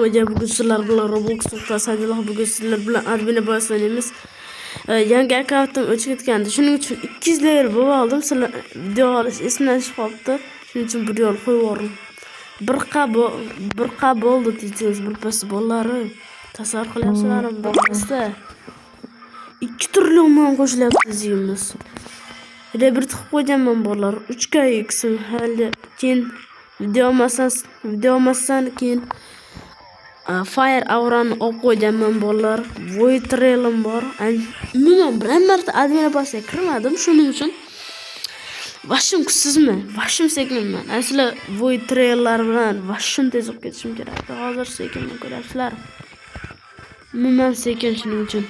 Hoca bugün sizler bilan Roblox'ta saydılar bugün sizler bilan admine başlayamiz. Yangi akkauntdan o'chib ketgandi. Shuning uchun 200 level bo'lib oldim. Sizlar video olish esimdan chiqib qolibdi. Shuning uchun bir yo'l qo'yib yubordim. Bir qa bo'ldi deysiz, bir pas bo'llari. Tasavvur qilyapsizlarmi? Bir pasda 2 trillion ming qo'shilyapti dizimiz. Rebirth qilib qo'yganman bolalar. 3 ga eksim hali keyin video olmasdan keyin Fire Aura'ni olib qo'yganman bolalar. Void Trail'im bor. Umuman biron marta admina bosga kirmadim, shuning uchun vashim kuchsizman, vashim sekinman. Asli Void Trail'lar bilan vashim tez o'tib ketishim kerak. Hozir sekinman, ko'ryapsizlar. Umuman sekin, shuning uchun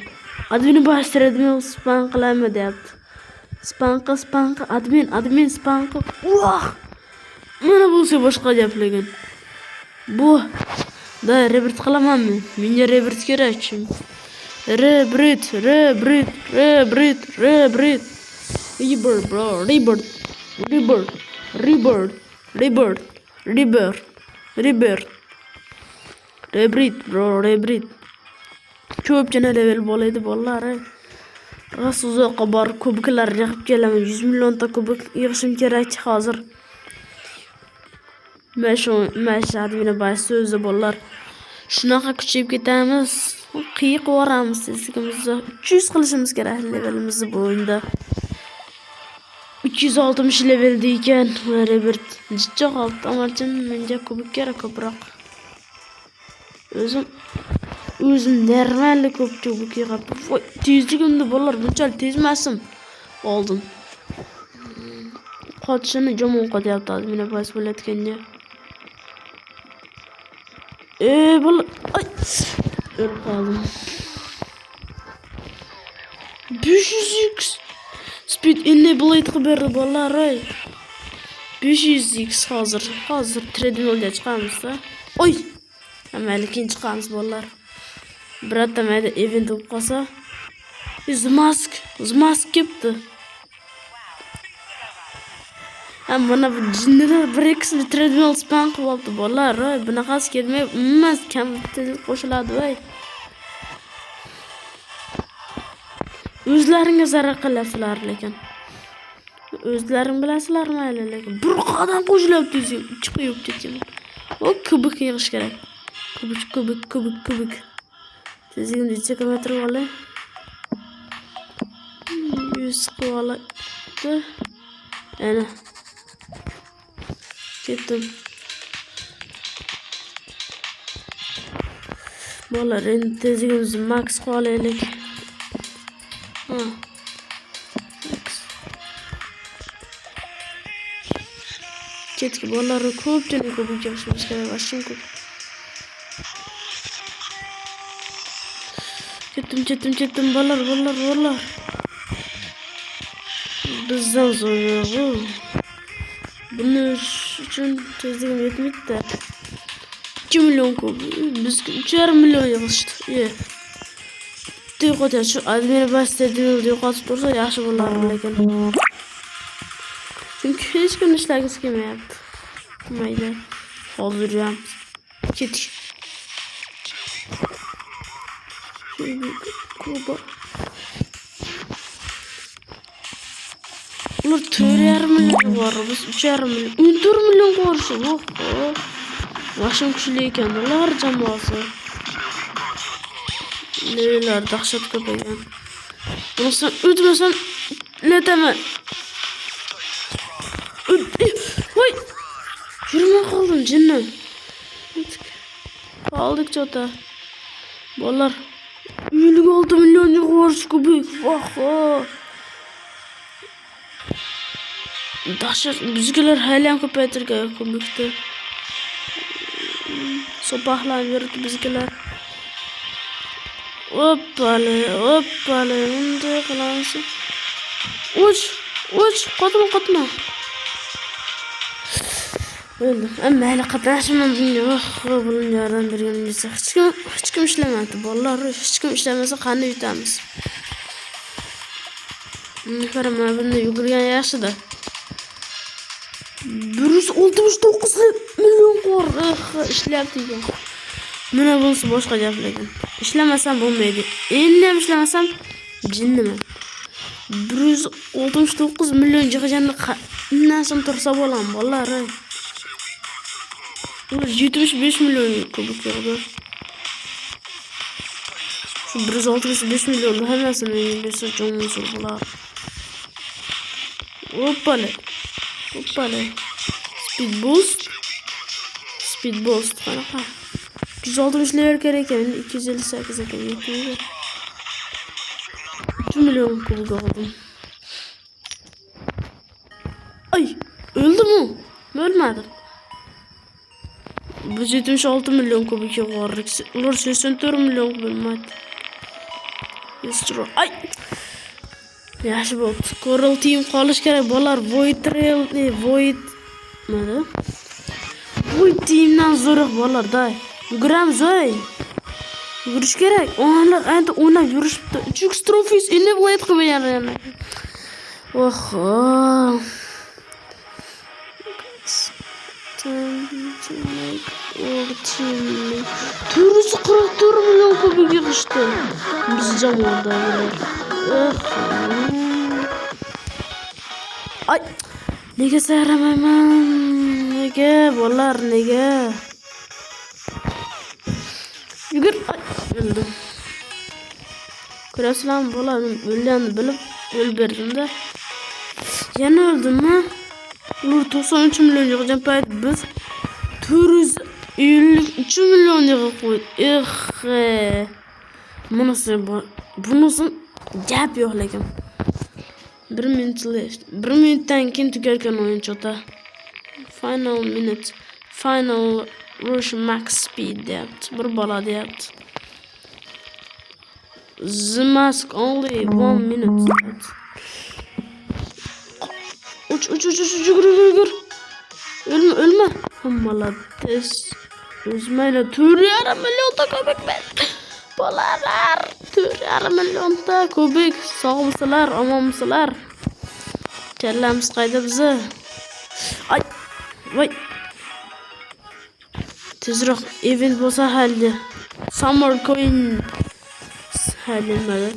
admina bos treadmill span qilaman deyapti. Spanqa admin spanqa. Mana bo'lsa boshqa gap lekin. Bu da rebirth qilamanmi? Menga rebirth kerak. Rebirth. Rebirth bro, rebirth. Ko'pgina level bo'ladi bolalar. Rost uzoqqa borib kubiklar yig'ib kelaman. 100 millionta kubik yig'ishim kerak hozir. Mana admina bas so'zi bolalar. Shunaqa kuchayib ketamiz. Qiyiq boramiz tezligimizni 300 qilishimiz kerak levelimizni bu o'yinda. 360 levelda ekan. Rebirth jichcha qoldi. Amalchin menga kubik kerak ko'proq. O'zim normalni ko'p kubik yig'ib. Tezligimni bolalar bunchalik tezmasim. Oldim. Qochishini jomon qo'yapti admina bas bo'layotganda. Bola o'lib qoldim. 500x speed enable qilib berdi bolalar. 500x hozir treadmillga chiqamiz-da. Mayli keyin chiqamiz bolalar. Birotta mayda event bo'lib qolsa, Zmask kelibdi. Mana bu jinnilar bir ikkisini treadmill span qilib olibdi bolalar. Bunaqasi kelmay, umuman kam qo'shiladi voy. O'zlaringiz zarar qilasizlar lekin. O'zlaring bilasizlarmi lekin. Bir qadam qo'shilyapti, 2 qo'yib ketgan. Kubik yig'ish kerak. Kubik. Tezligimni 100 kilometr olay. 100 qilib ana. Ketdim. Bolalar endi tezligimizni max qolaylik. Ketki bolalar ko'pchilik kubik yig'ishimiz kerak, vashim ko'p. Ketdim bolalar. Bizdan zo'r. Buni uchun tezligim yetmaydi. 2 million kubik. Biz 3,5 million yig'ishdi. Yo'qotadi shu admina basda yo'qotib tursa yaxshi bo'lardi lekin. Chunki hech kim ishlagisi kelmayapti. Mayda. Hozir ham ketik. Ular 4,5 million bor, biz 3,5 million. 14 million ko'rishib. Vashim kuchli ekan ular jamoasi. Nelar dahshat ko'paygan. Bunisi o'tmasam netaman. Voy! Yurmay qoldim jinni. Oldik chota. Bolalar 56 million yig'orish kubik. Dahshat bizgilar hali ham ko'paytirgan kubikni. So'pahlanib yuribdi bizgilar. Hoppale, bunday qilamiz. Uch, qotma. O'ldim. Mayli qatnashimdan bunga bunga yordam berganingiz hech kim ishlamadi bolalar. Hech kim ishlamasa qanday yutamiz? Qaraman, bunda yugurgan yaxshi-da. 169 million bor ishlayapti ekan. Mana bunisi boshqa gap lekin. Ishlamasam bo'lmaydi. Endi ham ishlamasam jinniman. 169 million jig'ijanda qandan tursa bo'lam bolalar. Ular 75 million kubik yog'di. Şu 165 milyon hammasini bersa jonimizga bo'lar. Hoppale. Hoppale. Speed boost qanaqa? 160 level kerak ekan, 258 ekan yetmaydi. 2 million kubik oldim. Ay, öldüm o. Ölmedim. Biz 76 milyon kubik yuqorilik. Ular 84 milyon kubik. Ay. Yaxshi bo'ldi. Coral Team qolish kerak. Bolalar Void Trail, Void nima? Void Teamdan zo'roq bolalarda. Yuguramiz oy. Yugurish kerak. Onlar endi o'ynab yurishibdi. 3x trophies enable qilmagan yana. Oho. Turisi 44 milyon kubik yig'ishdi. Biz jamoadagilar. Ay, nega sayramayman? Nega bolalar nega? Yugur, öldüm. Ko'rasizlarmi bolalar, o'lganini bilib o'lib berdim-da. Yana öldüm-mi? Ular 93 milyon yig'gan payt biz 453 milyon yig'ib qo'ydik. Bunisi gap yo'q lekin. 1 minutdan keyin tugarkan o'yin chota. Final minute. Final rush max speed deyapti. Bir bola deyapti. The mask only 1 minute deyapti. Uç. Yürü. Ölme. Malades. Üzmeyle 4,5 milyonta kubik ben. Bolalar 4,5 milyonta kubik. Sağ mısılar, aman mısılar? Kellemiz qayda bizi. Ay. Vay. Tezroq event bo'lsa halli. Summer coin hallinmadi.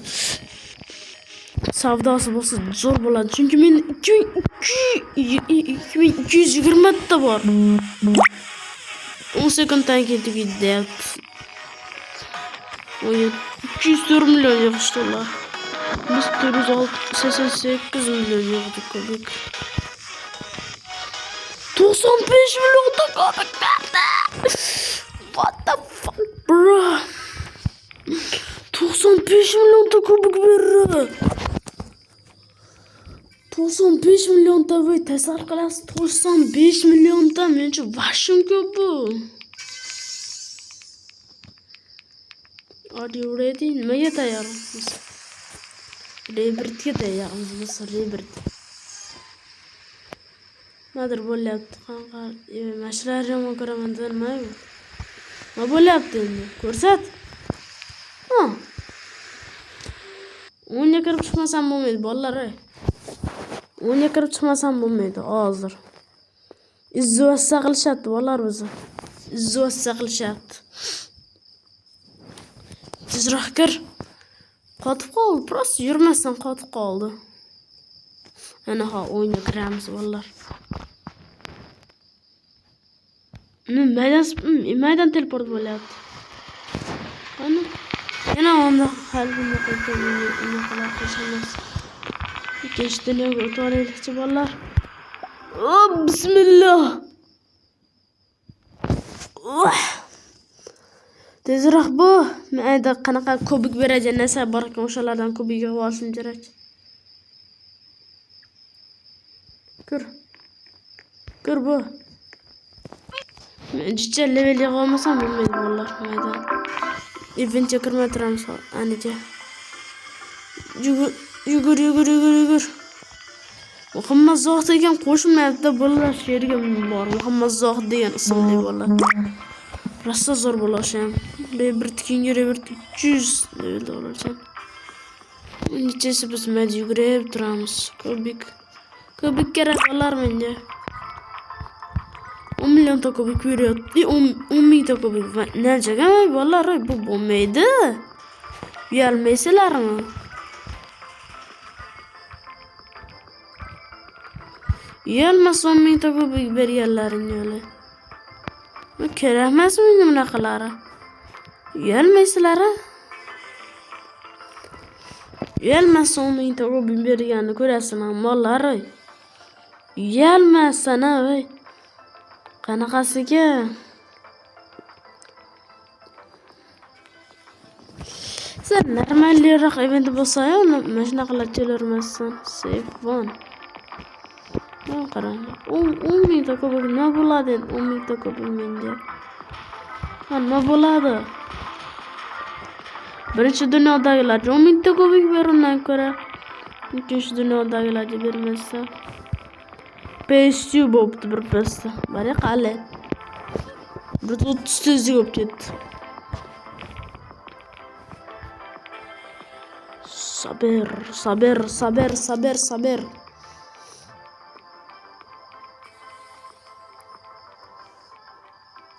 Savdosi bo'lsa zo'r bo'ladi. Chunki men 2220 ta bor. 10 sekunddan keyin tugaydi. 204 milyon yig'ishdi ular. Biz 488 milyon yig'dik kubik. 95 milyon ta kubik berdi. What the fuck bro? 95 milyon ta kubik berdi. 95 milyon ta voy tasavvur qilasiz. 95 milyon ta mencha vashim ko'p bu. Are you ready? Nimaga tayyormiz? Rebirthga tayyormiz biz, Rebirth. Nimadir bo'lyapti qanqa? Mashlar yomon ko'raman nima bu? Nima bo'lyapti endi? Ko'rsat. Ha. O'yinga kirib chiqmasam bo'lmaydi bolalar. O'yinga kirib chiqmasam bo'lmaydi hozir. Izzuvassa qilishyapti bolalar bizni. Izzuvassa qilishyapti. Tezroq kir. Qotib qoldi, prosta yurmasdan qotib qoldi. Ana ha o'yinga kiramiz bolalar. Maydan teleport bo'lyapti. Ana. Yana onda hal bunday qilamiz. Ikkinchi dunyoga o'tib olaylikchi bolalar. Bismillah. Tezroq bu. Mayda qanaqa kubik berajak narsa bor ekan, o'shalardan kubik yig'ib olishim kerak. Kir bu. Men jicha level yig'ib olmasam bo'lmaydi bolalar mayda. Eventga kirmay turamiz anicha. Yugur. Muhammad Zohid degan qo'shilmayapti bolalar, sherga bor. Muhammad Zohid degan ismli bolalar. Rasta zo'r bo'lasham. Rebirth 300 levelda bo'lacak. Nechasi biz mayda yugurib turamiz. Kubik kerak bolalar menga. 10 milyon takobik veriyor. 10 bin takobik. Ne olacak ama vallahi bu olmaydı. Gelmeyseler mi? Gelmez 10 bin takobik veriyorların öyle. Keremez miydi bunakalara? Gelmeyseler ha? Gelmez 10 bin takobik veriyorlarını görersin ama vallahi. Gelmez sana vay. Qanaqasiga? Sen normalliroq event bo'lsa-yu, mana shunaqalar to'larmassan. Seyfon. Men qarang. 10 ming takobik nima bo'ladi endi 10 ming takobik menga? Nima bo'ladi? Birinchi dunyodagilar 10 ming takobik berundan ko'ra, ikkinchi dunyodagilarga bermasa. PS2 bo'pti bir pasta. Bari qali. Bir 30 tezlik bo'lib ketdi. Sabır.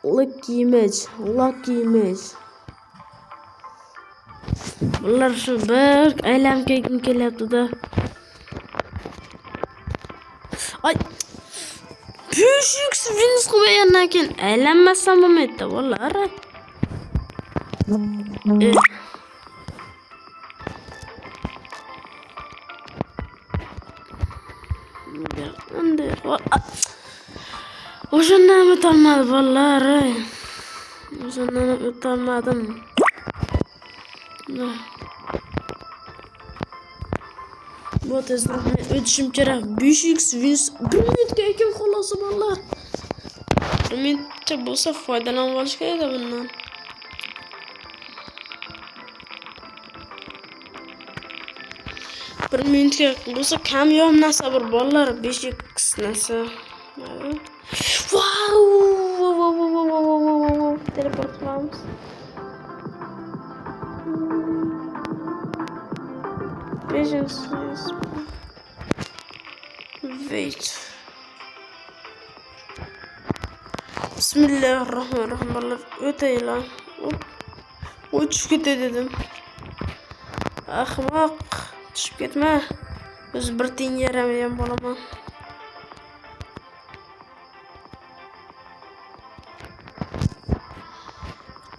Lucky image. Bunlar şu bir aylanib kelyapti da. Ay. Büyük Vince qo'ygandan keyin aylanmasam bo'lmaydi vallahi. O'shandan o'tolmadi vallahi. O'shandan o'tolmadim. Bu tezroq o'tishim kerak. 5x Vince 1 minutga ekan xolos vallahi. 1 minutcha bo'lsa foydalanib olish kerak bundan. Bir minutga bo'lsa kamyob narsa bir bolalar 5x narsa. Wow! Teleport qilamiz. Wait. Bismillahirrahmanirrahim. Bolalar o'taylar. Uçup ketdi dedim. Ahmoq. Tushib ketma. O'zi bir tiyin yaramagan bolaman.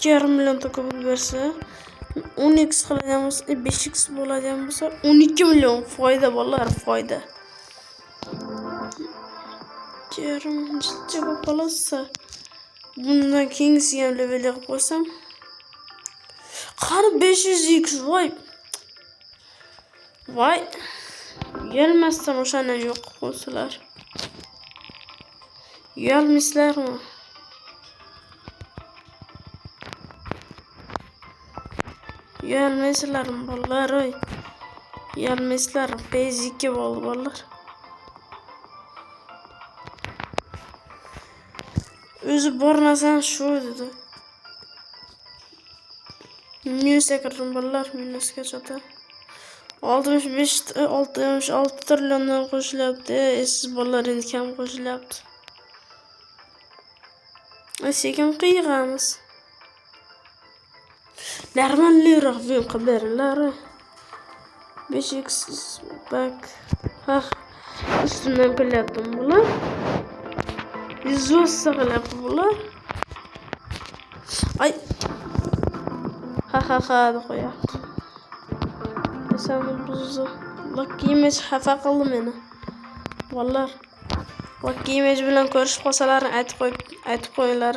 Yarım milyon takobik bersa 10x qiladigan bo'lsa 5x bo'ladigan bo'lsa 12 milyon foyda bolalar foyda. Yarım jiddiy qolsa bundan keyingisi ham level qilib qo'ysam qani 500x voy gelmasdan o'shani yo'q qilib qo'ysalar. Gelmaysizlarmi? Gelmeysizlarmi bolalar? Gelmeysizlar. PS2 bo'ldi bolalar. O'zi bormasan shu dedi. Minusga kirdim bolalar, minusga chota. 66 trilliondan qo'shilyapti. Siz bolalar endi kam qo'shilyapti. Sekin qiyg'amiz. Normalliroq film qilib beringlar. 5x back. Ha, ustimdan kulyaptim bular. Izvossa qilyapti bular. Ay. Ha deb qo'yapti. Sen buzu. Lucky image xafa qildi meni. Vallahi. Lucky image bilan ko'rishib qolsalar aytib qo'yinglar.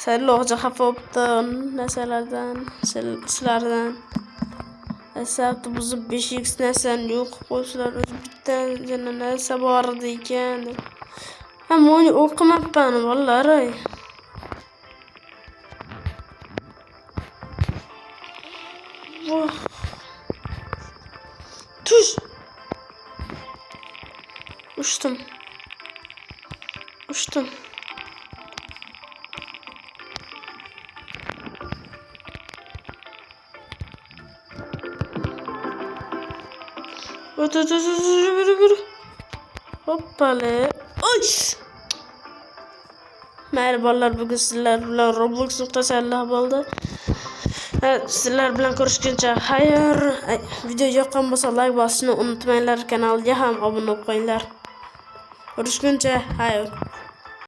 Saylovga xafa bo'libdi narsalardan, sizlardan. Asabni buzib 5x narsani yo'q qilib qo'ysalar, o'zi bitta narsa bor edi ekan. Hamma uni o'qimabman vallahi. Tush. Uçtum. Hoppale. Oy. Merhabalar, bugün sizler bilen Roblox'un tasarlağı oldu. Evet, sizler bilen görüşünce hayır. Video yokken olsa like basını unutmayınlar. Kanalga ham abone olinglar. Görüşünce hayır.